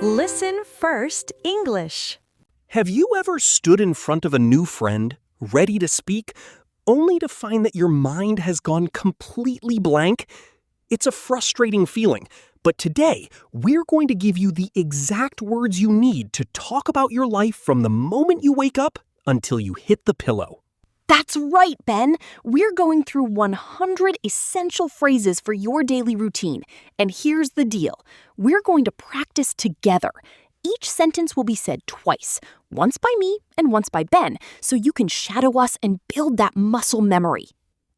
Listen First English. Have you ever stood in front of a new friend, ready to speak, only to find that your mind has gone completely blank? It's a frustrating feeling, but today we're going to give you the exact words you need to talk about your life from the moment you wake up until you hit the pillow. That's right, Ben. We're going through 100 essential phrases for your daily routine. And here's the deal. We're going to practice together. Each sentence will be said twice, once by me and once by Ben, so you can shadow us and build that muscle memory.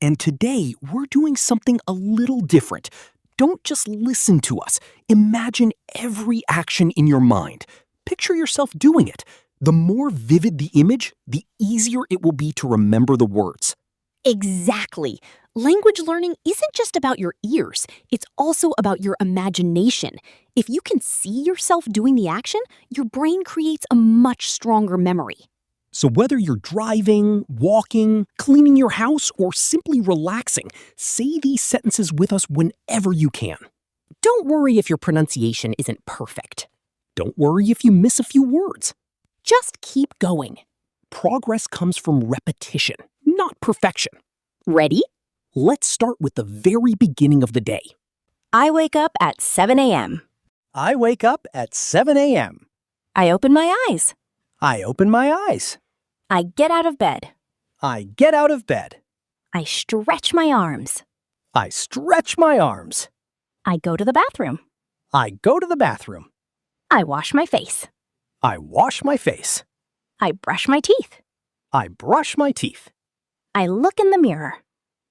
And today we're doing something a little different. Don't just listen to us. Imagine every action in your mind. Picture yourself doing it. The more vivid the image, the easier it will be to remember the words. Exactly. Language learning isn't just about your ears. It's also about your imagination. If you can see yourself doing the action, your brain creates a much stronger memory. So whether you're driving, walking, cleaning your house, or simply relaxing, say these sentences with us whenever you can. Don't worry if your pronunciation isn't perfect. Don't worry if you miss a few words. Just keep going. Progress comes from repetition, not perfection. Ready? Let's start with the very beginning of the day. I wake up at 7 a.m. I wake up at 7 a.m. I open my eyes. I open my eyes. I get out of bed. I get out of bed. I stretch my arms. I stretch my arms. I go to the bathroom. I go to the bathroom. I wash my face. I wash my face. I brush my teeth. I brush my teeth. I look in the mirror.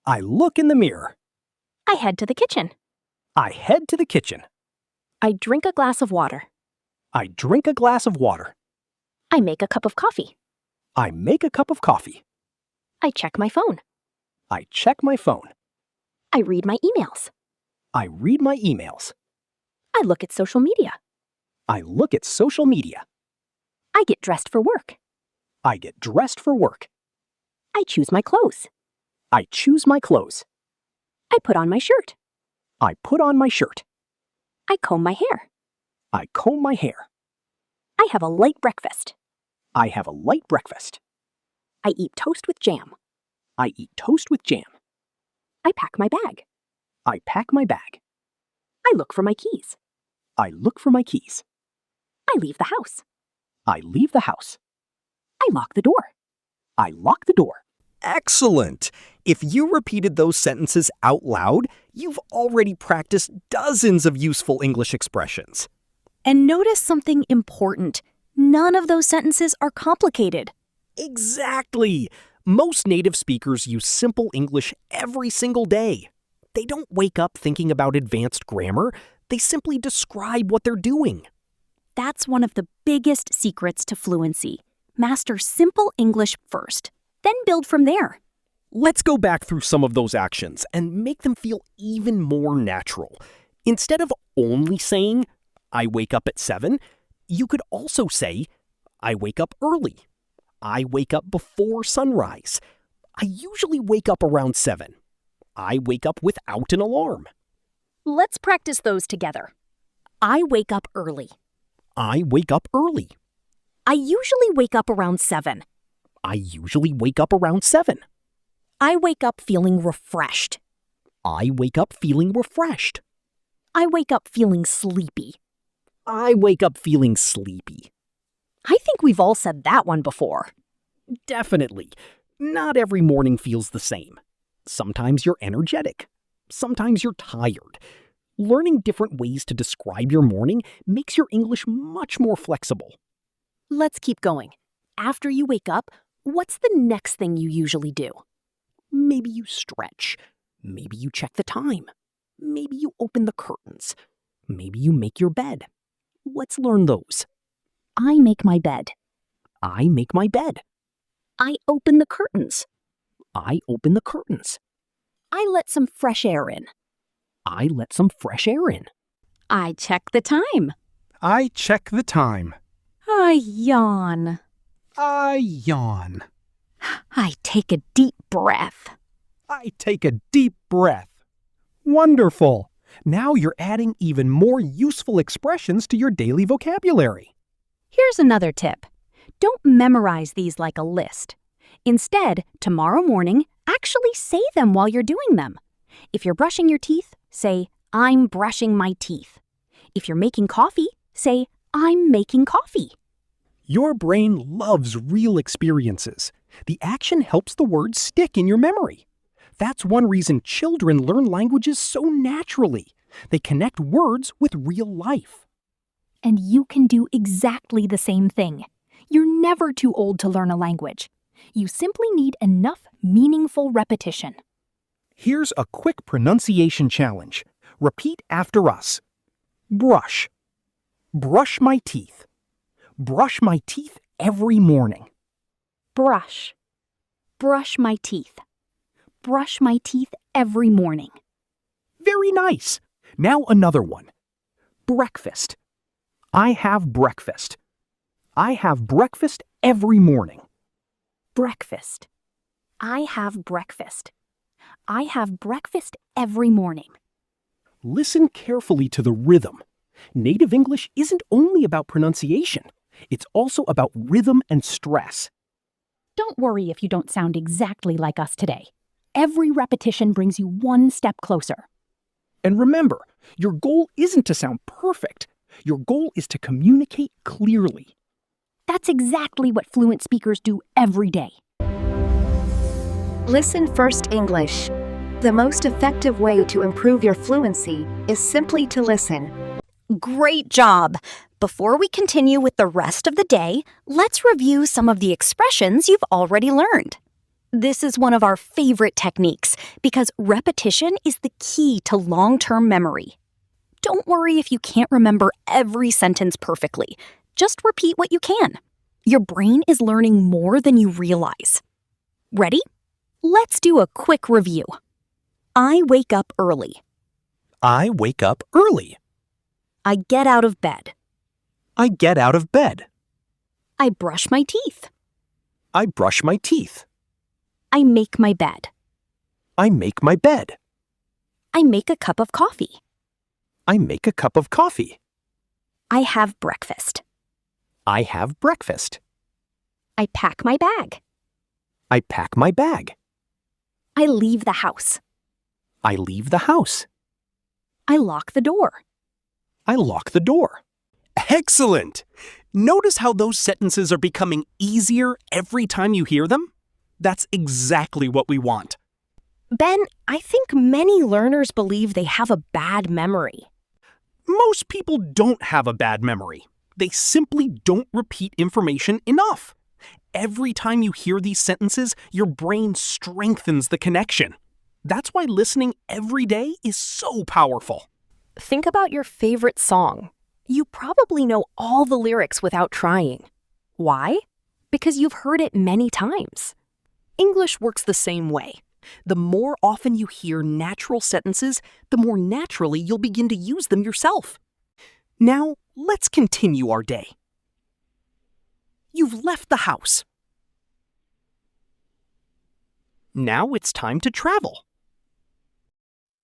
I look in the mirror. I head to the kitchen. I head to the kitchen. I drink a glass of water. I drink a glass of water. I make a cup of coffee. I make a cup of coffee. I check my phone. I check my phone. I read my emails. I read my emails. I look at social media. I look at social media. I get dressed for work. I get dressed for work. I choose my clothes. I choose my clothes. I put on my shirt. I put on my shirt. I comb my hair. I comb my hair. I have a light breakfast. I have a light breakfast. I eat toast with jam. I eat toast with jam. I pack my bag. I pack my bag. I look for my keys. I look for my keys. I leave the house. I leave the house. I lock the door. I lock the door. Excellent! If you repeated those sentences out loud, you've already practiced dozens of useful English expressions. And notice something important. None of those sentences are complicated. Exactly! Most native speakers use simple English every single day. They don't wake up thinking about advanced grammar. They simply describe what they're doing. That's one of the biggest secrets to fluency. Master simple English first, then build from there. Let's go back through some of those actions and make them feel even more natural. Instead of only saying, I wake up at 7, you could also say, I wake up early. I wake up before sunrise. I usually wake up around 7. I wake up without an alarm. Let's practice those together. I wake up early. I wake up early. I usually wake up around 7. I usually wake up around 7. I wake up feeling refreshed. I wake up feeling refreshed. I wake up feeling sleepy. I wake up feeling sleepy. I think we've all said that one before. Definitely. Not every morning feels the same. Sometimes you're energetic. Sometimes you're tired. Learning different ways to describe your morning makes your English much more flexible. Let's keep going. After you wake up, what's the next thing you usually do? Maybe you stretch. Maybe you check the time. Maybe you open the curtains. Maybe you make your bed. Let's learn those. I make my bed. I make my bed. I open the curtains. I open the curtains. I let some fresh air in. I let some fresh air in. I check the time. I check the time. I yawn. I yawn. I take a deep breath. I take a deep breath. Wonderful. Now you're adding even more useful expressions to your daily vocabulary. Here's another tip. Don't memorize these like a list. Instead, tomorrow morning, actually say them while you're doing them. If you're brushing your teeth, say, I'm brushing my teeth. If you're making coffee, say, I'm making coffee. Your brain loves real experiences. The action helps the words stick in your memory. That's one reason children learn languages so naturally. They connect words with real life. And you can do exactly the same thing. You're never too old to learn a language. You simply need enough meaningful repetition. Here's a quick pronunciation challenge. Repeat after us. Brush. Brush my teeth. Brush my teeth every morning. Brush. Brush my teeth. Brush my teeth every morning. Very nice. Now another one. Breakfast. I have breakfast. I have breakfast every morning. Breakfast. I have breakfast. I have breakfast every morning. Listen carefully to the rhythm. Native English isn't only about pronunciation. It's also about rhythm and stress. Don't worry if you don't sound exactly like us today. Every repetition brings you one step closer. And remember, your goal isn't to sound perfect. Your goal is to communicate clearly. That's exactly what fluent speakers do every day. Listen First English. The most effective way to improve your fluency is simply to listen. Great job! Before we continue with the rest of the day, let's review some of the expressions you've already learned. This is one of our favorite techniques because repetition is the key to long-term memory. Don't worry if you can't remember every sentence perfectly. Just repeat what you can. Your brain is learning more than you realize. Ready? Let's do a quick review. I wake up early. I wake up early. I get out of bed. I get out of bed. I brush my teeth. I brush my teeth. I make my bed. I make my bed. I make a cup of coffee. I make a cup of coffee. I have breakfast. I have breakfast. I pack my bag. I pack my bag. I leave the house. I leave the house. I lock the door. I lock the door. Excellent! Notice how those sentences are becoming easier every time you hear them? That's exactly what we want. Ben, I think many learners believe they have a bad memory. Most people don't have a bad memory. They simply don't repeat information enough. Every time you hear these sentences, your brain strengthens the connection. That's why listening every day is so powerful. Think about your favorite song. You probably know all the lyrics without trying. Why? Because you've heard it many times. English works the same way. The more often you hear natural sentences, the more naturally you'll begin to use them yourself. Now, let's continue our day. You've left the house. Now it's time to travel.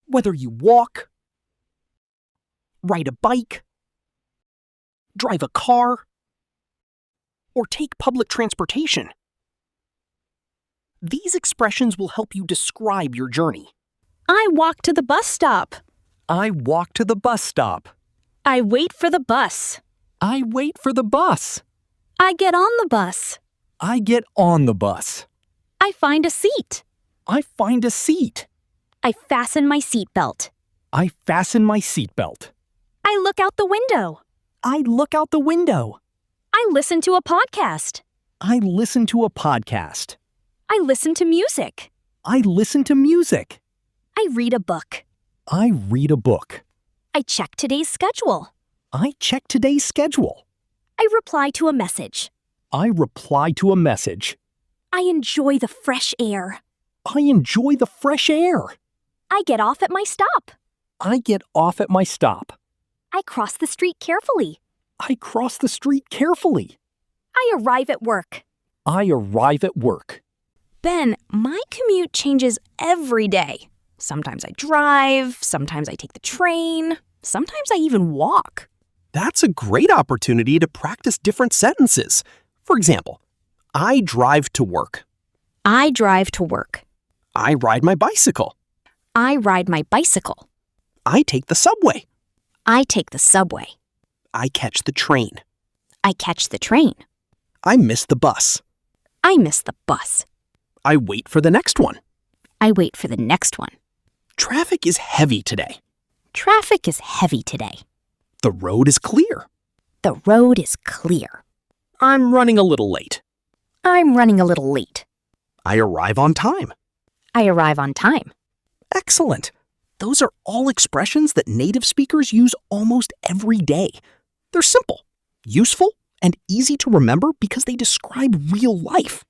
Whether you walk, ride a bike, drive a car, or take public transportation. These expressions will help you describe your journey. I walk to the bus stop. I walk to the bus stop. I wait for the bus. I wait for the bus. I get on the bus. I get on the bus. I find a seat. I find a seat. I fasten my seatbelt. I fasten my seatbelt. I look out the window. I look out the window. I listen to a podcast. I listen to a podcast. I listen to music. I listen to music. I read a book. I read a book. I check today's schedule. I check today's schedule. I reply to a message. I reply to a message. I enjoy the fresh air. I enjoy the fresh air. I get off at my stop. I get off at my stop. I cross the street carefully. I cross the street carefully. I arrive at work. I arrive at work. Ben, my commute changes every day. Sometimes I drive, sometimes I take the train, sometimes I even walk. That's a great opportunity to practice different sentences. For example, I drive to work. I drive to work. I ride my bicycle. I ride my bicycle. I take the subway. I take the subway. I catch the train. I catch the train. I miss the bus. I miss the bus. I wait for the next one. I wait for the next one. Traffic is heavy today. Traffic is heavy today. The road is clear. The road is clear. I'm running a little late. I'm running a little late. I arrive on time. I arrive on time. Excellent. Those are all expressions that native speakers use almost every day. They're simple, useful, and easy to remember because they describe real life.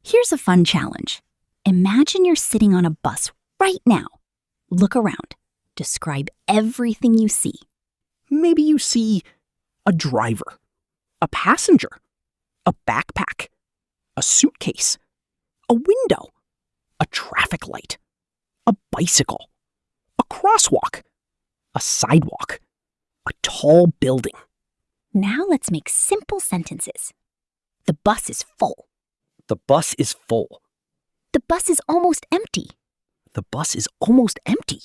Here's a fun challenge. Imagine you're sitting on a bus right now. Look around. Describe everything you see. Maybe you see a driver, a passenger, a backpack, a suitcase, a window, a traffic light, a bicycle, a crosswalk, a sidewalk, a tall building. Now let's make simple sentences. The bus is full. The bus is full. The bus is almost empty. The bus is almost empty.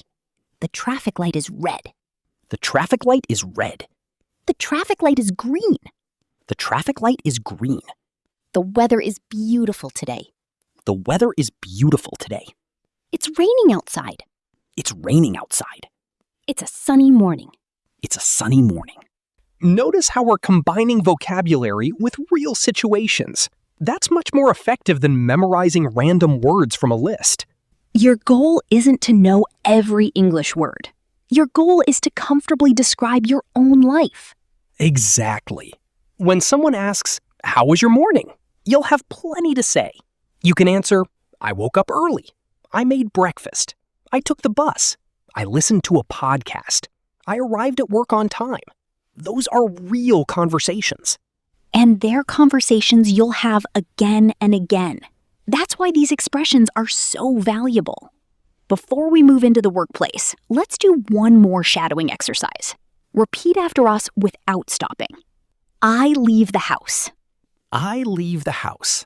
The traffic light is red. The traffic light is red. The traffic light is green. The traffic light is green. The weather is beautiful today. The weather is beautiful today. It's raining outside. It's raining outside. It's a sunny morning. It's a sunny morning. Notice how we're combining vocabulary with real situations. That's much more effective than memorizing random words from a list. Your goal isn't to know every English word. Your goal is to comfortably describe your own life. Exactly. When someone asks, "How was your morning?" you'll have plenty to say. You can answer, "I woke up early. I made breakfast. I took the bus. I listened to a podcast. I arrived at work on time." Those are real conversations. And they're conversations you'll have again and again. That's why these expressions are so valuable. Before we move into the workplace, let's do one more shadowing exercise. Repeat after us without stopping. I leave the house. I leave the house.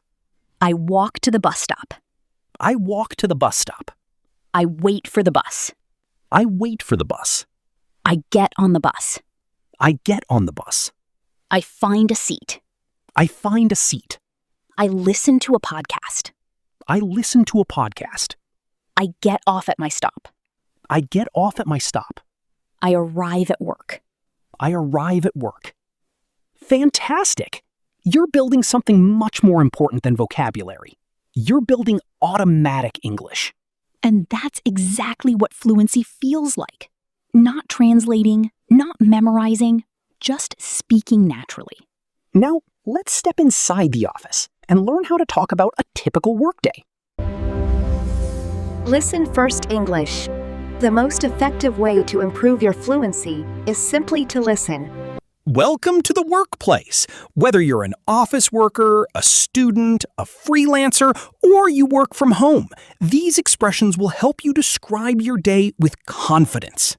I walk to the bus stop. I walk to the bus stop. I wait for the bus. I wait for the bus. I get on the bus. I get on the bus. I find a seat. I find a seat. I listen to a podcast. I listen to a podcast. I get off at my stop. I get off at my stop. I arrive at work. I arrive at work. Fantastic! You're building something much more important than vocabulary. You're building automatic English. And that's exactly what fluency feels like. Not translating, not memorizing, just speaking naturally. Now, let's step inside the office and learn how to talk about a typical workday. Listen First English. The most effective way to improve your fluency is simply to listen. Welcome to the workplace. Whether you're an office worker, a student, a freelancer, or you work from home, these expressions will help you describe your day with confidence.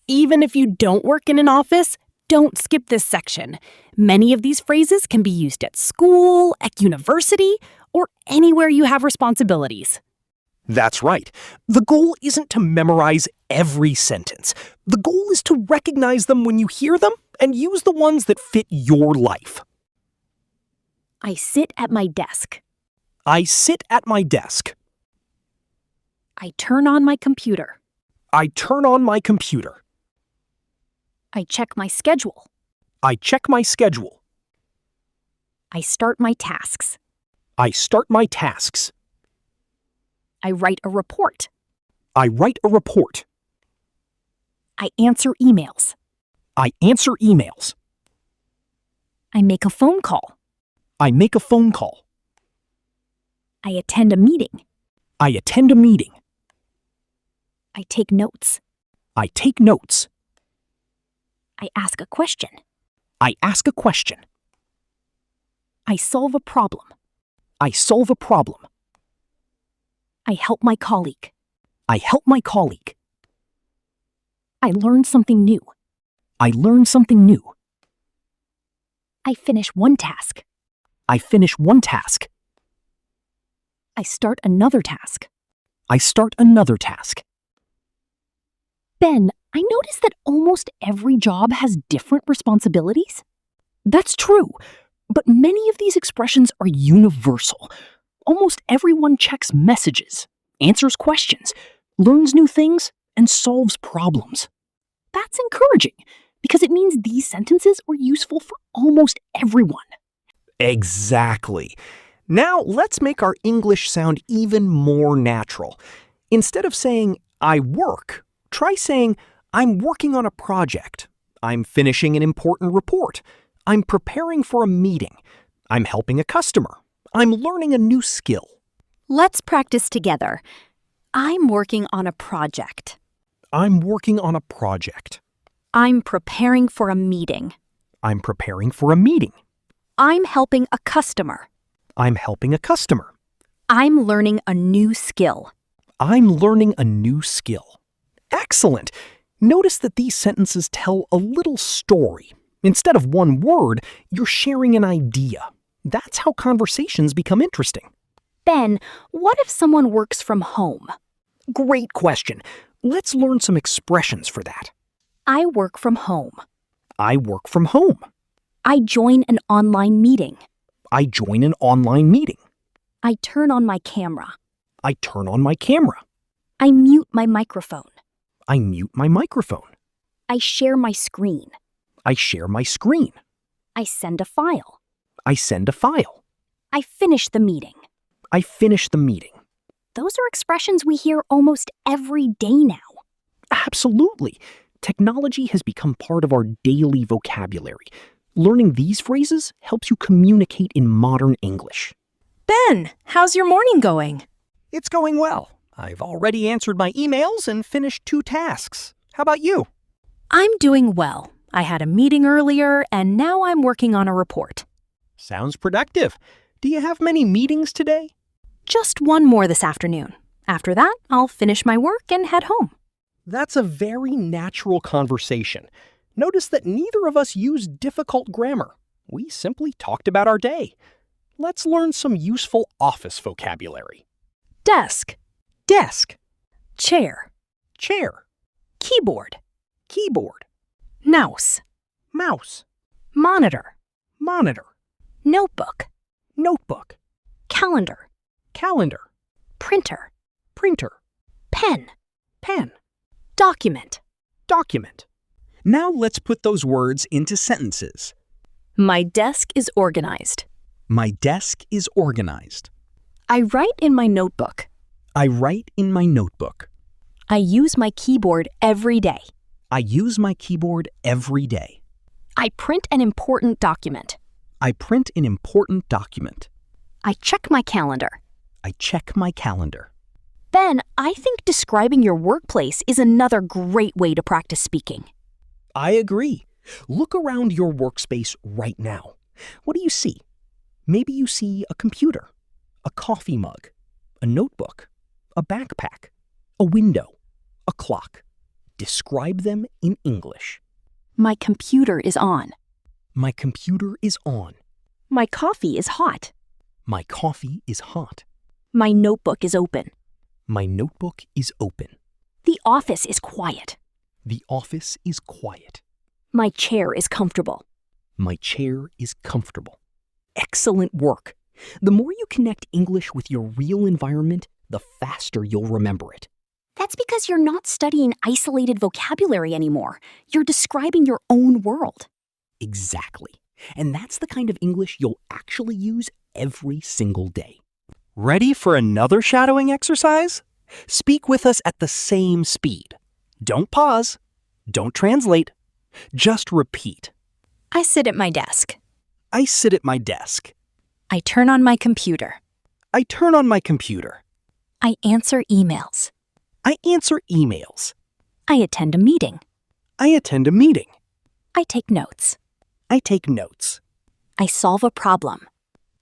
Even if you don't work in an office, don't skip this section. Many of these phrases can be used at school, at university, or anywhere you have responsibilities. That's right. The goal isn't to memorize every sentence. The goal is to recognize them when you hear them and use the ones that fit your life. I sit at my desk. I sit at my desk. I turn on my computer. I turn on my computer. I check my schedule. I check my schedule. I start my tasks. I start my tasks. I write a report. I write a report. I answer emails. I answer emails. I make a phone call. I make a phone call. I attend a meeting. I attend a meeting. I take notes. I take notes. I ask a question. I ask a question. I solve a problem. I solve a problem. I help my colleague. I help my colleague. I learned something new. I learn something new. I finish one task. I finish one task. I start another task. I start another task. Ben, I noticed that almost every job has different responsibilities. That's true, but many of these expressions are universal. Almost everyone checks messages, answers questions, learns new things, and solves problems. That's encouraging, because it means these sentences are useful for almost everyone. Exactly. Now let's make our English sound even more natural. Instead of saying, I work, try saying, I'm working on a project. I'm finishing an important report. I'm preparing for a meeting. I'm helping a customer. I'm learning a new skill. Let's practice together. I'm working on a project. I'm working on a project. I'm preparing for a meeting. I'm preparing for a meeting. I'm helping a customer. I'm helping a customer. I'm learning a new skill. I'm learning a new skill. Excellent! Notice that these sentences tell a little story. Instead of one word, you're sharing an idea. That's how conversations become interesting. Ben, what if someone works from home? Great question. Let's learn some expressions for that. I work from home. I work from home. I join an online meeting. I join an online meeting. I turn on my camera. I turn on my camera. I mute my microphone. I mute my microphone. I share my screen. I share my screen. I send a file. I send a file. I finish the meeting. I finish the meeting. Those are expressions we hear almost every day now. Absolutely. Technology has become part of our daily vocabulary. Learning these phrases helps you communicate in modern English. Ben, how's your morning going? It's going well. I've already answered my emails and finished 2 tasks. How about you? I'm doing well. I had a meeting earlier, and now I'm working on a report. Sounds productive. Do you have many meetings today? Just one more this afternoon. After that, I'll finish my work and head home. That's a very natural conversation. Notice that neither of us used difficult grammar. We simply talked about our day. Let's learn some useful office vocabulary. Desk, Desk, chair, chair, keyboard, keyboard, mouse, mouse, monitor, monitor, notebook, notebook, calendar, calendar, printer, printer, pen, pen, document. document. Now let's put those words into sentences. My desk is organized. My desk is organized. I write in my notebook. I write in my notebook. I use my keyboard every day. I use my keyboard every day. I print an important document. I print an important document. I check my calendar. I check my calendar. Ben, I think describing your workplace is another great way to practice speaking. I agree. Look around your workspace right now. What do you see? Maybe you see a computer, a coffee mug, a notebook, a backpack, a window, a clock. Describe them in English. My computer is on. My computer is on. My coffee is hot. My coffee is hot. My notebook is open. My notebook is open. The office is quiet. The office is quiet. My chair is comfortable. My chair is comfortable. Excellent work. The more you connect English with your real environment, the faster you'll remember it. That's because you're not studying isolated vocabulary anymore. You're describing your own world. Exactly. And that's the kind of English you'll actually use every single day. Ready for another shadowing exercise? Speak with us at the same speed. Don't pause. Don't translate. Just repeat. I sit at my desk. I sit at my desk. I turn on my computer. I turn on my computer. I answer emails. I answer emails. I attend a meeting. I attend a meeting. I take notes. I take notes. I solve a problem.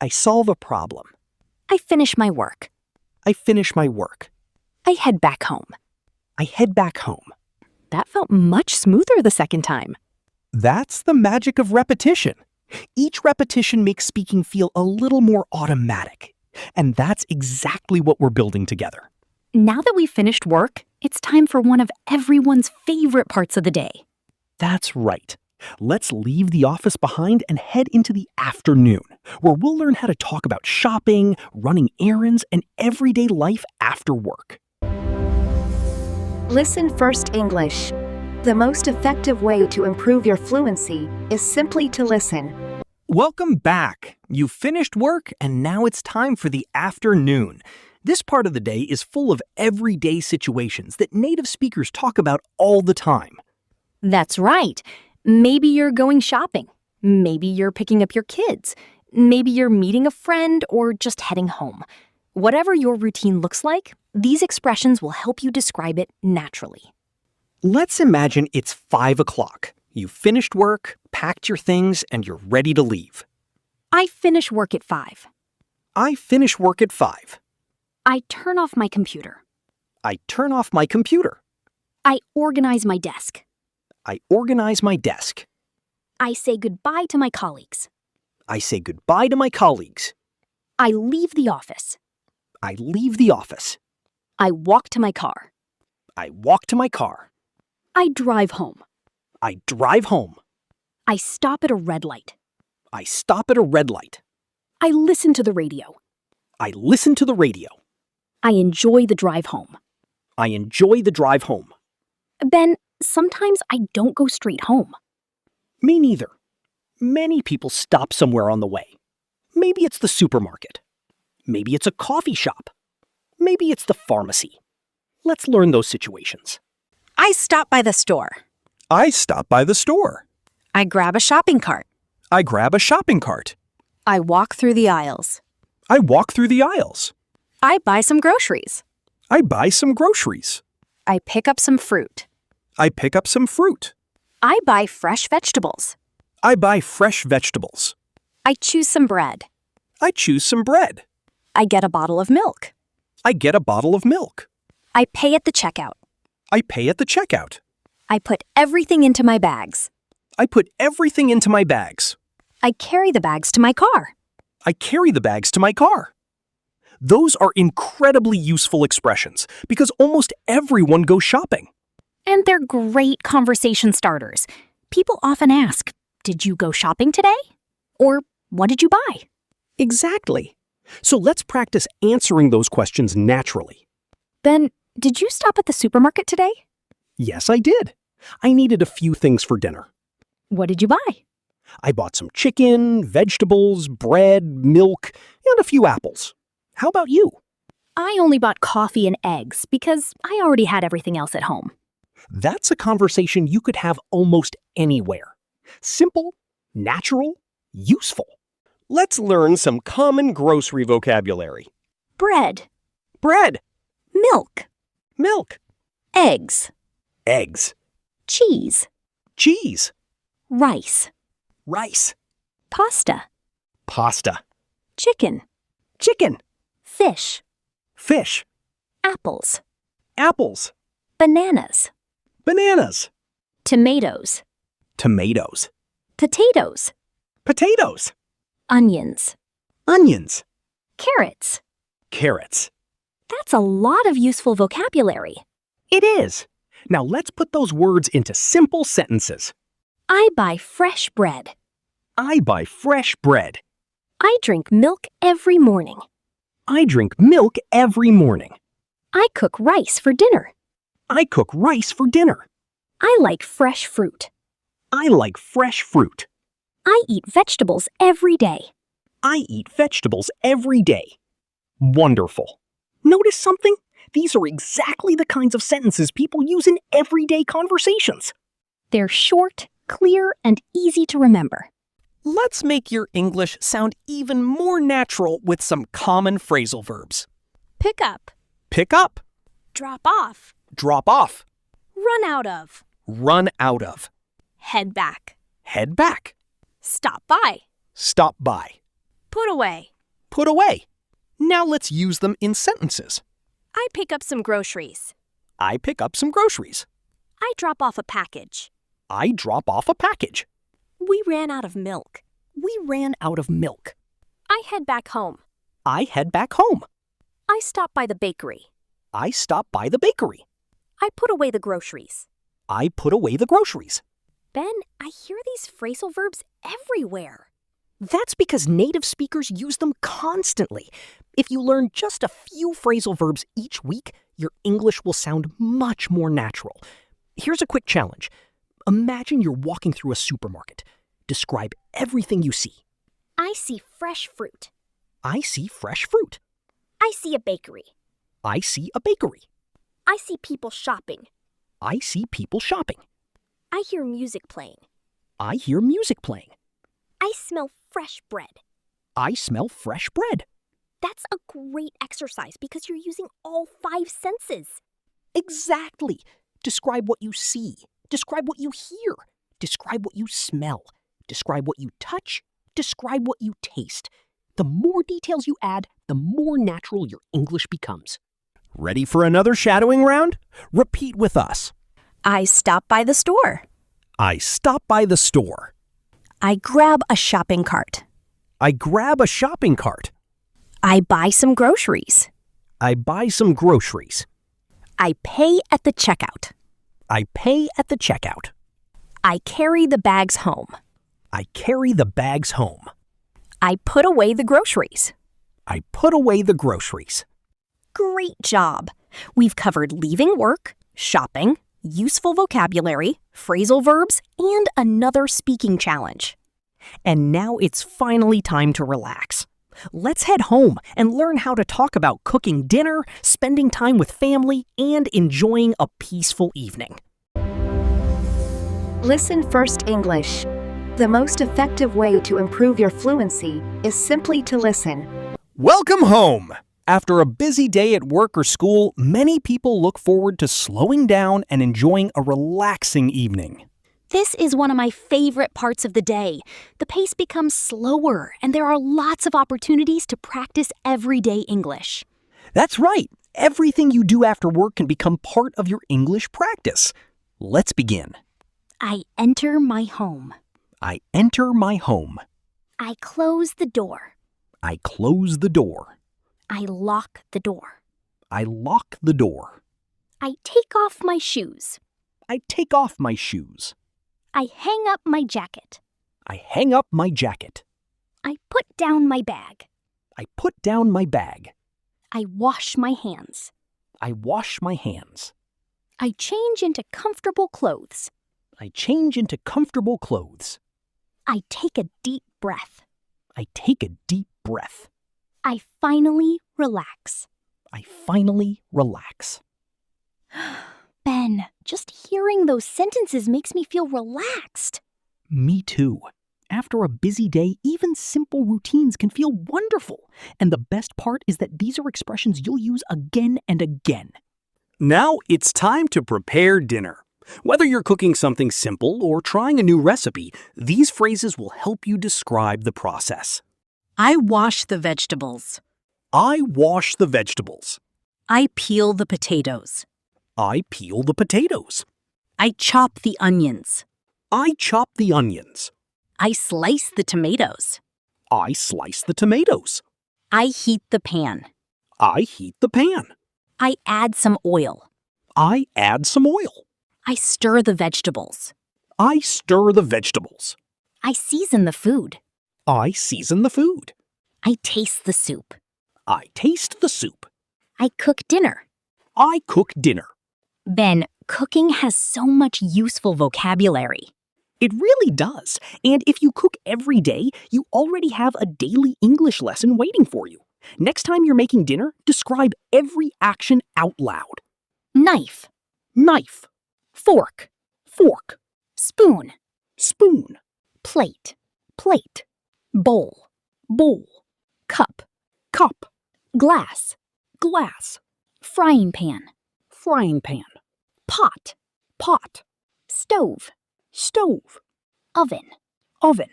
I solve a problem. I finish my work. I finish my work. I head back home. I head back home. That felt much smoother the second time. That's the magic of repetition. Each repetition makes speaking feel a little more automatic. And that's exactly what we're building together. Now that we've finished work, it's time for one of everyone's favorite parts of the day. That's right. Let's leave the office behind and head into the afternoon, where we'll learn how to talk about shopping, running errands, and everyday life after work. Listen First English. The most effective way to improve your fluency is simply to listen. Welcome back. You've finished work, and now it's time for the afternoon. This part of the day is full of everyday situations that native speakers talk about all the time. That's right. Maybe you're going shopping. Maybe you're picking up your kids. Maybe you're meeting a friend or just heading home. Whatever your routine looks like, these expressions will help you describe it naturally. Let's imagine it's 5 o'clock. You've finished work, packed your things, and you're ready to leave. I finish work at 5. I finish work at 5. I turn off my computer. I turn off my computer. I organize my desk. I organize my desk. I say goodbye to my colleagues. I say goodbye to my colleagues. I leave the office. I leave the office. I walk to my car. I walk to my car. I drive home. I drive home. I stop at a red light. I stop at a red light. I listen to the radio. I listen to the radio. I enjoy the drive home. I enjoy the drive home. Ben, sometimes I don't go straight home. Me neither. Many people stop somewhere on the way. Maybe it's the supermarket. Maybe it's a coffee shop. Maybe it's the pharmacy. Let's learn those situations. I stop by the store. I stop by the store. I grab a shopping cart. I grab a shopping cart. I walk through the aisles. I walk through the aisles. I buy some groceries. I buy some groceries. I pick up some fruit. I pick up some fruit. I buy fresh vegetables. I buy fresh vegetables. I choose some bread. I choose some bread. I get a bottle of milk. I get a bottle of milk. I pay at the checkout. I pay at the checkout. I put everything into my bags. I put everything into my bags. I carry the bags to my car. I carry the bags to my car. Those are incredibly useful expressions because almost everyone goes shopping. And they're great conversation starters. People often ask, "Did you go shopping today?" Or, "What did you buy?" Exactly. So let's practice answering those questions naturally. Ben, did you stop at the supermarket today? Yes, I did. I needed a few things for dinner. What did you buy? I bought some chicken, vegetables, bread, milk, and a few apples. How about you? I only bought coffee and eggs because I already had everything else at home. That's a conversation you could have almost anywhere. Simple, natural, useful. Let's learn some common grocery vocabulary. Bread, Bread, milk, milk, eggs, eggs, cheese, cheese, rice, rice, pasta, pasta, chicken, chicken, fish, fish, apples, apples, bananas, bananas, tomatoes, tomatoes, potatoes, potatoes, onions, onions, carrots. carrots. That's a lot of useful vocabulary. It is. Now let's put those words into simple sentences. I buy fresh bread. I buy fresh bread. I drink milk every morning. I drink milk every morning. I cook rice for dinner. I cook rice for dinner. I like fresh fruit. I like fresh fruit. I eat vegetables every day. I eat vegetables every day. Wonderful. Notice something? These are exactly the kinds of sentences people use in everyday conversations. They're short, clear, and easy to remember. Let's make your English sound even more natural with some common phrasal verbs. Pick up. Pick up, Drop off. drop off, Run out of. run out of, Head back. head back, Stop by. stop by, Put away. put away. Now let's use them in sentences. I pick up some groceries. I pick up some groceries. I drop off a package. I drop off a package. We ran out of milk. We ran out of milk. I head back home. I head back home. I stop by the bakery. I stop by the bakery. I put away the groceries. I put away the groceries. Ben, I hear these phrasal verbs everywhere. That's because native speakers use them constantly. If you learn just a few phrasal verbs each week, your English will sound much more natural. Here's a quick challenge. Imagine you're walking through a supermarket. Describe everything you see. I see fresh fruit. I see fresh fruit. I see a bakery. I see a bakery. I see people shopping. I see people shopping. I hear music playing. I hear music playing. I smell fresh bread. I smell fresh bread. That's a great exercise because you're using all 5 senses. Exactly. Describe what you see. Describe what you hear. Describe what you smell. Describe what you touch. Describe what you taste. The more details you add, the more natural your English becomes. Ready for another shadowing round? Repeat with us. I stop by the store. I stop by the store. I grab a shopping cart. I grab a shopping cart. I buy some groceries. I buy some groceries. I pay at the checkout. I pay at the checkout. I carry the bags home. I carry the bags home. I put away the groceries. I put away the groceries. Great job! We've covered leaving work, shopping, useful vocabulary, phrasal verbs, and another speaking challenge. And now it's finally time to relax. Let's head home and learn how to talk about cooking dinner, spending time with family, and enjoying a peaceful evening. Listen First English. The most effective way to improve your fluency is simply to listen. Welcome home! After a busy day at work or school, many people look forward to slowing down and enjoying a relaxing evening. This is one of my favorite parts of the day. The pace becomes slower, and there are lots of opportunities to practice everyday English. That's right. Everything you do after work can become part of your English practice. Let's begin. I enter my home. I enter my home. I close the door. I close the door. I lock the door. I lock the door. I take off my shoes. I take off my shoes. I hang up my jacket. I hang up my jacket. I put down my bag. I put down my bag. I wash my hands. I wash my hands. I change into comfortable clothes. I change into comfortable clothes. I take a deep breath. I take a deep breath. I finally relax. I finally relax. Ben, just hearing those sentences makes me feel relaxed. Me too. After a busy day, even simple routines can feel wonderful. And the best part is that these are expressions you'll use again and again. Now it's time to prepare dinner. Whether you're cooking something simple or trying a new recipe, these phrases will help you describe the process. I wash the vegetables. I wash the vegetables. I peel the potatoes. I peel the potatoes. I chop the onions. I chop the onions. I slice the tomatoes. I slice the tomatoes. I heat the pan. I heat the pan. I add some oil. I add some oil. I stir the vegetables. I stir the vegetables. I season the food. I season the food. I taste the soup. I taste the soup. I cook dinner. I cook dinner. Ben, cooking has so much useful vocabulary. It really does. And if you cook every day, you already have a daily English lesson waiting for you. Next time you're making dinner, describe every action out loud. Knife. Knife. Fork. Fork. Spoon. Spoon. Plate. Plate. Bowl. Bowl. Cup. Cup. Glass. Glass. Frying pan. Frying pan. Pot. Pot. Stove. Stove. Oven. Oven.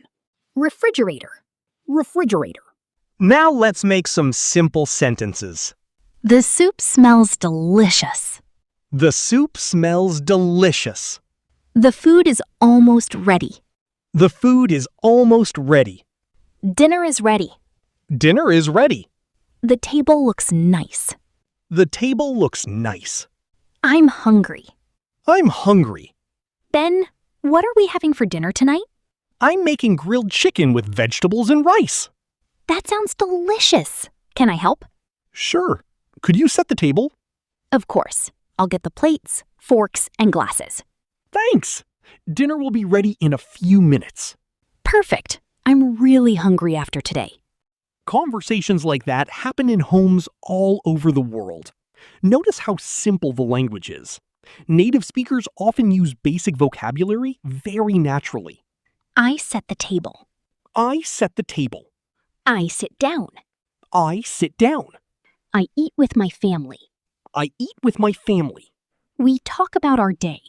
Refrigerator. Refrigerator. Now let's make some simple sentences. The soup smells delicious. The soup smells delicious. The food is almost ready. The food is almost ready. Dinner is ready. Dinner is ready. The table looks nice. The table looks nice. I'm hungry. I'm hungry. Ben, what are we having for dinner tonight? I'm making grilled chicken with vegetables and rice. That sounds delicious. Can I help? Sure. Could you set the table? Of course. I'll get the plates, forks, and glasses. Thanks. Dinner will be ready in a few minutes. Perfect. I'm really hungry after today. Conversations like that happen in homes all over the world. Notice how simple the language is. Native speakers often use basic vocabulary very naturally. I set the table. I set the table. I sit down. I sit down. I eat with my family. I eat with my family. We talk about our day.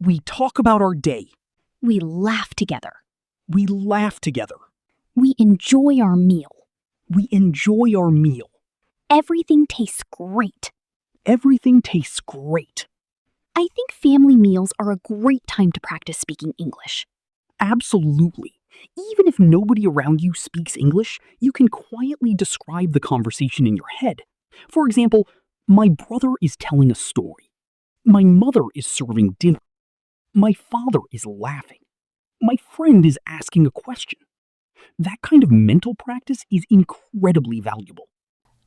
We talk about our day. We laugh together. We laugh together. We enjoy our meal. We enjoy our meal. Everything tastes great. Everything tastes great. I think family meals are a great time to practice speaking English. Absolutely. Even if nobody around you speaks English, you can quietly describe the conversation in your head. For example, my brother is telling a story. My mother is serving dinner. My father is laughing. My friend is asking a question. That kind of mental practice is incredibly valuable.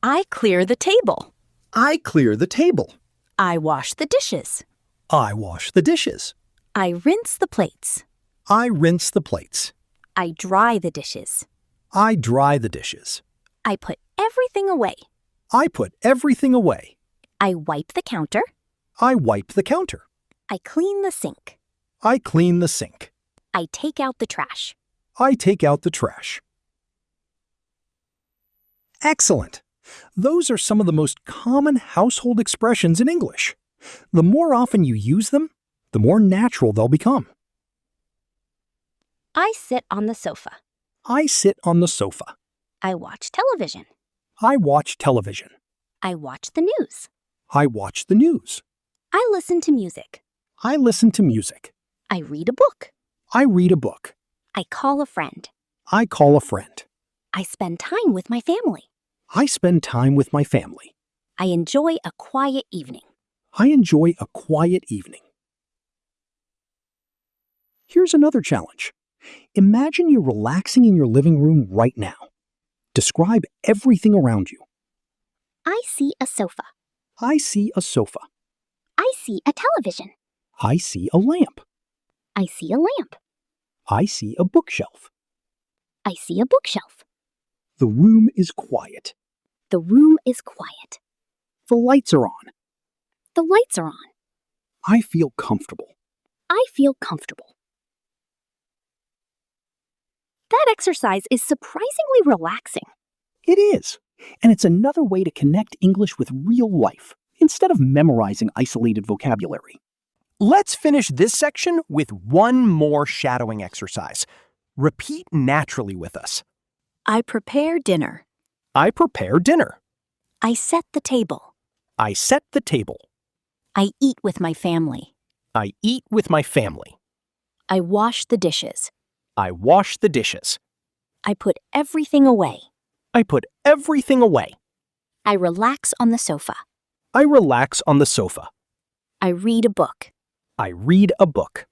I clear the table. I clear the table. I wash the dishes. I wash the dishes. I rinse the plates. I rinse the plates. I dry the dishes. I dry the dishes. I put everything away. I put everything away. I wipe the counter. I wipe the counter. I clean the sink. I clean the sink. I take out the trash. I take out the trash. Excellent. Those are some of the most common household expressions in English. The more often you use them, the more natural they'll become. I sit on the sofa. I sit on the sofa. I watch television. I watch television. I watch the news. I watch the news. I listen to music. I listen to music. I read a book. I read a book. I call a friend. I call a friend. I spend time with my family. I spend time with my family. I enjoy a quiet evening. I enjoy a quiet evening. Here's another challenge. Imagine you're relaxing in your living room right now. Describe everything around you. I see a sofa. I see a sofa. I see a television. I see a lamp. I see a lamp. I see a bookshelf. I see a bookshelf. The room is quiet. The room is quiet. The lights are on. The lights are on. I feel comfortable. I feel comfortable. That exercise is surprisingly relaxing. It is. And it's another way to connect English with real life, instead of memorizing isolated vocabulary. Let's finish this section with one more shadowing exercise. Repeat naturally with us. I prepare dinner. I prepare dinner. I set the table. I set the table. I eat with my family. I eat with my family. I wash the dishes. I wash the dishes. I put everything away. I put everything away. I relax on the sofa. I relax on the sofa. I read a book. I read a book.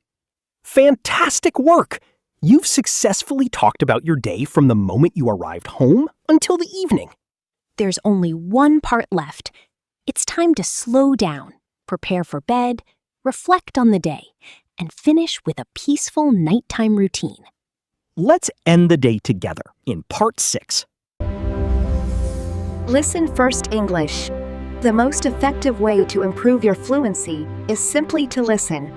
Fantastic work! You've successfully talked about your day from the moment you arrived home until the evening. There's only one part left. It's time to slow down, prepare for bed, reflect on the day, and finish with a peaceful nighttime routine. Let's end the day together in part 6. Listen First English. The most effective way to improve your fluency is simply to listen.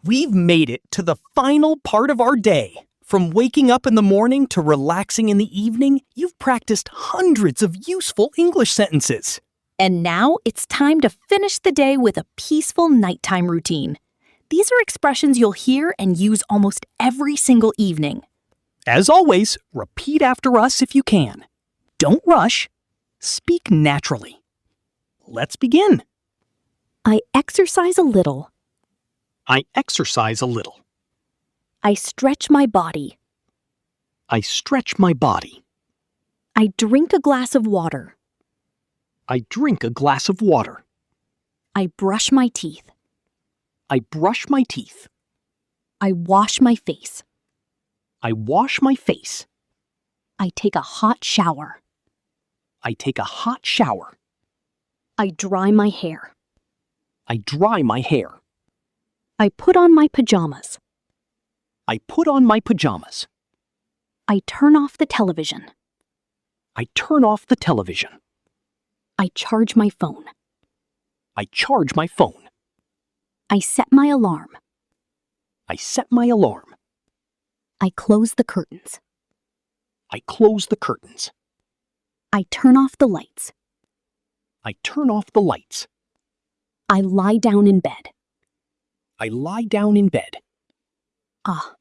We've made it to the final part of our day. From waking up in the morning to relaxing in the evening, you've practiced hundreds of useful English sentences. And now it's time to finish the day with a peaceful nighttime routine. These are expressions you'll hear and use almost every single evening. As always, repeat after us if you can. Don't rush. Speak naturally. Let's begin. I exercise a little. I exercise a little. I stretch my body. I stretch my body. I drink a glass of water. I drink a glass of water. I brush my teeth. I brush my teeth. I wash my face. I wash my face. I take a hot shower. I take a hot shower. I dry my hair. I dry my hair. I put on my pajamas. I put on my pajamas. I turn off the television. I turn off the television. I charge my phone. I charge my phone. I set my alarm. I set my alarm. I close the curtains. I close the curtains. I turn off the lights. I turn off the lights. I lie down in bed. I lie down in bed.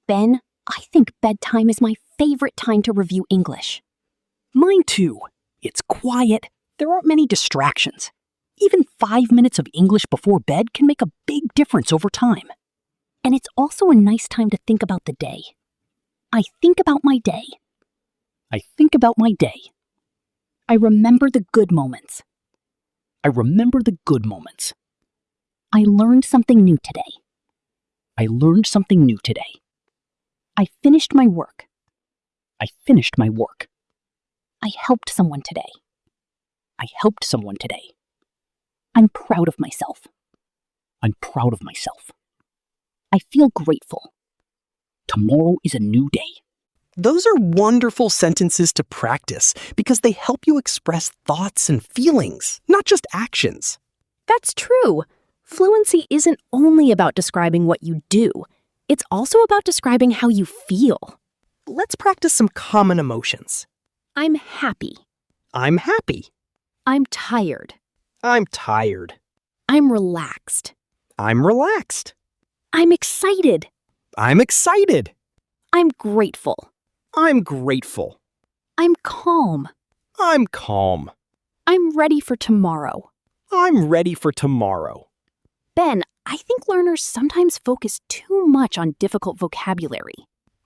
Ben, I think bedtime is my favorite time to review English. Mine too. It's quiet. There aren't many distractions. Even 5 minutes of English before bed can make a big difference over time. And it's also a nice time to think about the day. I think about my day. I think about my day. I remember the good moments. I remember the good moments. I learned something new today. I learned something new today. I finished my work. I finished my work. I helped someone today. I helped someone today. I'm proud of myself. I'm proud of myself. I feel grateful. Tomorrow is a new day. Those are wonderful sentences to practice because they help you express thoughts and feelings, not just actions. That's true. Fluency isn't only about describing what you do. It's also about describing how you feel. Let's practice some common emotions. I'm happy. I'm happy. I'm tired. I'm tired. I'm relaxed. I'm relaxed. I'm excited. I'm excited. I'm grateful. I'm grateful. I'm calm. I'm calm. I'm ready for tomorrow. I'm ready for tomorrow. Ben, I think learners sometimes focus too much on difficult vocabulary.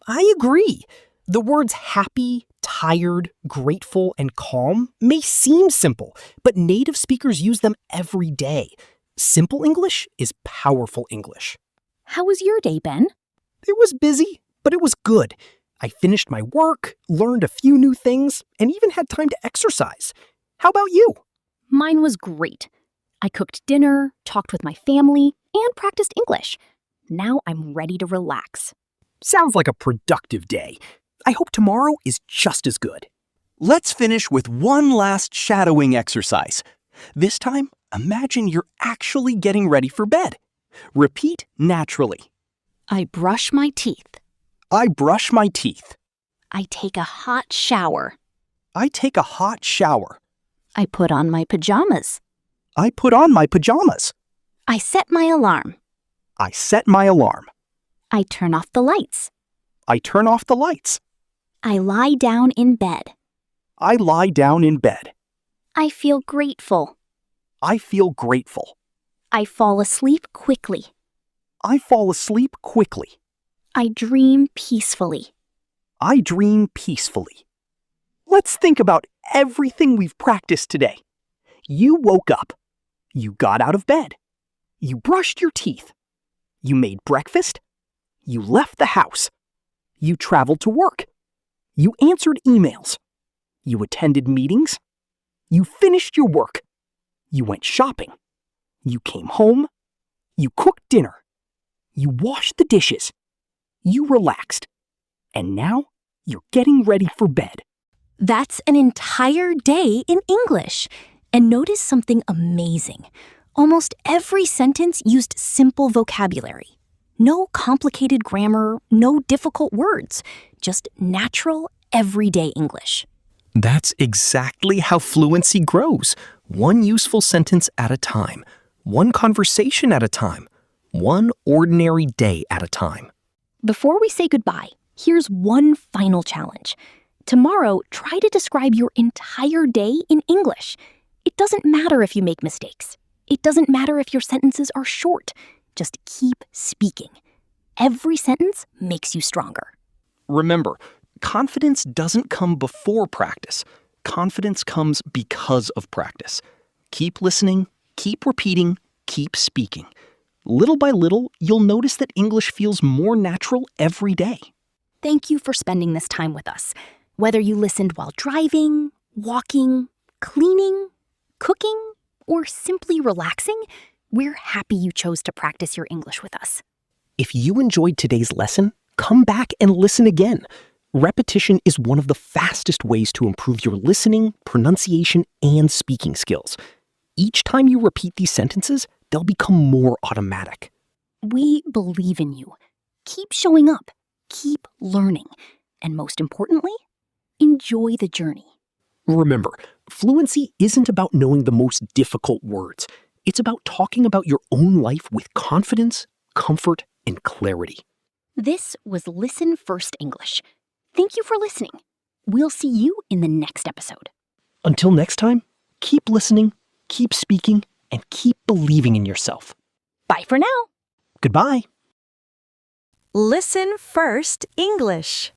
I agree. The words happy, tired, grateful, and calm may seem simple, but native speakers use them every day. Simple English is powerful English. How was your day, Ben? It was busy, but it was good. I finished my work, learned a few new things, and even had time to exercise. How about you? Mine was great. I cooked dinner, talked with my family, and practiced English. Now I'm ready to relax. Sounds like a productive day. I hope tomorrow is just as good. Let's finish with one last shadowing exercise. This time, imagine you're actually getting ready for bed. Repeat naturally. I brush my teeth. I brush my teeth. I take a hot shower. I take a hot shower. I put on my pajamas. I put on my pajamas. I set my alarm. I set my alarm. I turn off the lights. I turn off the lights. I lie down in bed. I lie down in bed. I feel grateful. I feel grateful. I fall asleep quickly. I fall asleep quickly. I dream peacefully. I dream peacefully. Let's think about everything we've practiced today. You woke up. You got out of bed. You brushed your teeth. You made breakfast. You left the house. You traveled to work. You answered emails. You attended meetings. You finished your work. You went shopping. You came home. You cooked dinner. You washed the dishes. You relaxed. And now you're getting ready for bed. That's an entire day in English. And notice something amazing. Almost every sentence used simple vocabulary. No complicated grammar, no difficult words, just natural, everyday English. That's exactly how fluency grows. One useful sentence at a time. One conversation at a time. One ordinary day at a time. Before we say goodbye, here's one final challenge. Tomorrow, try to describe your entire day in English. It doesn't matter if you make mistakes. It doesn't matter if your sentences are short. Just keep speaking. Every sentence makes you stronger. Remember, confidence doesn't come before practice. Confidence comes because of practice. Keep listening, keep repeating, keep speaking. Little by little, you'll notice that English feels more natural every day. Thank you for spending this time with us. Whether you listened while driving, walking, cleaning, cooking, or simply relaxing, we're happy you chose to practice your English with us. If you enjoyed today's lesson, come back and listen again. Repetition is one of the fastest ways to improve your listening, pronunciation, and speaking skills. Each time you repeat these sentences, they'll become more automatic. We believe in you. Keep showing up. Keep learning. And most importantly, enjoy the journey. Remember, fluency isn't about knowing the most difficult words. It's about talking about your own life with confidence, comfort, and clarity. This was Listen First English. Thank you for listening. We'll see you in the next episode. Until next time, keep listening, keep speaking, and keep believing in yourself. Bye for now. Goodbye. Listen First English.